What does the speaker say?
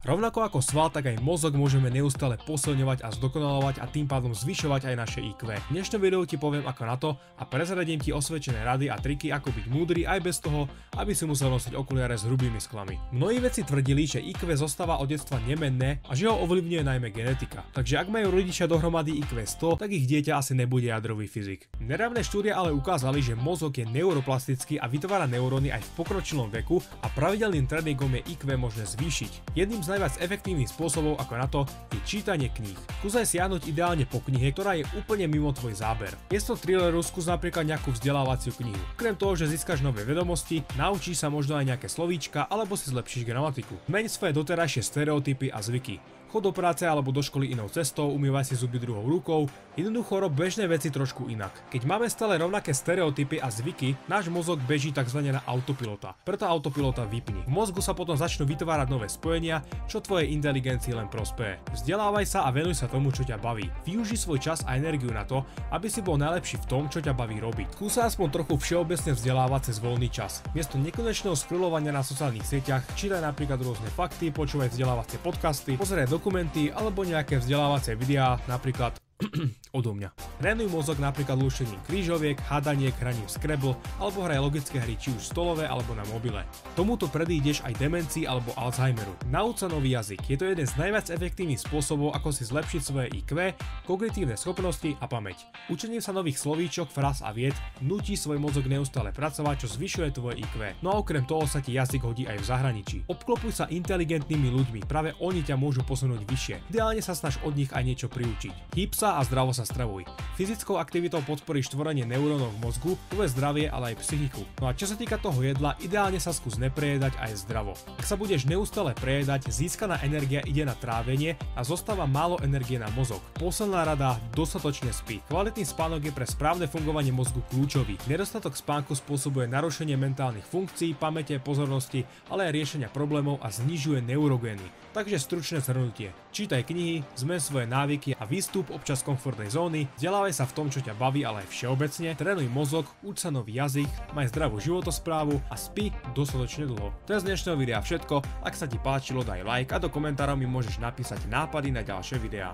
Rovnako ako sval, tak aj mozog môžeme neustále posilňovať a zdokonalovať a tým pádom zvyšovať aj naše IQ. V dnešnom videu ti poviem ako na to a prezradím ti osvedčené rady a triky, ako byť múdry aj bez toho, aby si musel nosiť okuliare s hrubými sklami. Mnohí vedci tvrdili, že IQ zostáva od detstva nemenné a že ho ovplyvňuje najmä genetika. Takže ak majú rodičia dohromady IQ 100, tak ich dieťa asi nebude jadrový fyzik. Nedávne štúdie ale ukázali, že mozog je neuroplastický a vytvára neuróny aj v pokročilom veku a pravidelným tréningom je IQ možné zvýšiť. Jedným z najviac efektívnych spôsobov ako na to je čítanie kníh. Skúsaj siahnuť ideálne po knihe, ktorá je úplne mimo tvoj záber. Miesto thrilleru skús napríklad nejakú vzdelávaciu knihu. Okrem toho, že získaš nové vedomosti, naučíš sa možno aj nejaké slovíčka alebo si zlepšíš gramatiku. Zmeň svoje doterajšie stereotypy a zvyky. Chod do práce alebo do školy inou cestou, umývaj si zuby druhou rukou, jednoducho rob bežné veci trošku inak. Keď máme stále rovnaké stereotypy a zvyky, náš mozog beží tzv. Na autopilota. Preto autopilota vypni. V mozgu sa potom začnú vytvárať nové spojenia, čo tvojej inteligencii len prospeje. Vzdelávaj sa a venuj sa tomu, čo ťa baví. Využij svoj čas a energiu na to, aby si bol najlepší v tom, čo ťa baví robiť. Skúsa aspoň trochu všeobecne vzdelávať cez voľný čas. Miesto nekonečného scrollovania na sociálnych sieťach, čítaj napríklad rôzne fakty, počúvaj vzdelávacie podcasty, pozeraj dokumenty alebo nejaké vzdelávacie videá, napríklad odo mňa. Trénuj mozog napríklad lúštením krížoviek, hádaniek, hraním Scrabble alebo hraj logické hry či už stolové alebo na mobile. Tomuto predídeš aj demencii alebo Alzheimeru. Nauč sa nový jazyk. Je to jeden z najviac efektívnych spôsobov, ako si zlepšiť svoje IQ, kognitívne schopnosti a pamäť. Učením sa nových slovíčok, fráz a vied núti svoj mozog neustále pracovať, čo zvyšuje tvoje IQ. No a okrem toho sa ti jazyk hodí aj v zahraničí. Obklopuj sa inteligentnými ľuďmi, práve oni ťa môžu posunúť vyššie. Ideálne sa snaž od nich aj niečo priučiť. Hýb sa a zdravo sa stravuj. Fyzickou aktivitou podporíš tvorenie neurónov v mozgu, tvoje zdravie, ale aj psychiku. No a čo sa týka toho jedla, ideálne sa skús neprejedať aj zdravo. Ak sa budeš neustále prejedať, získaná energia ide na trávenie a zostáva málo energie na mozog. Posledná rada, dostatočne spí. Kvalitný spánok je pre správne fungovanie mozgu kľúčový. Nedostatok spánku spôsobuje narušenie mentálnych funkcií, pamäte, pozornosti, ale aj riešenia problémov a znižuje neurogény. Takže stručné zhrnutie. Čítaj knihy, zmen svoje návyky a výstup občas z komfortnej zóny, vzdelávaj sa v tom, čo ťa baví, ale aj všeobecne, trénuj mozog, uč sa nový jazyk, maj zdravú životosprávu a spí dostatočne dlho. To je z dnešného videa všetko, ak sa ti páčilo daj like a do komentárov mi môžeš napísať nápady na ďalšie videá.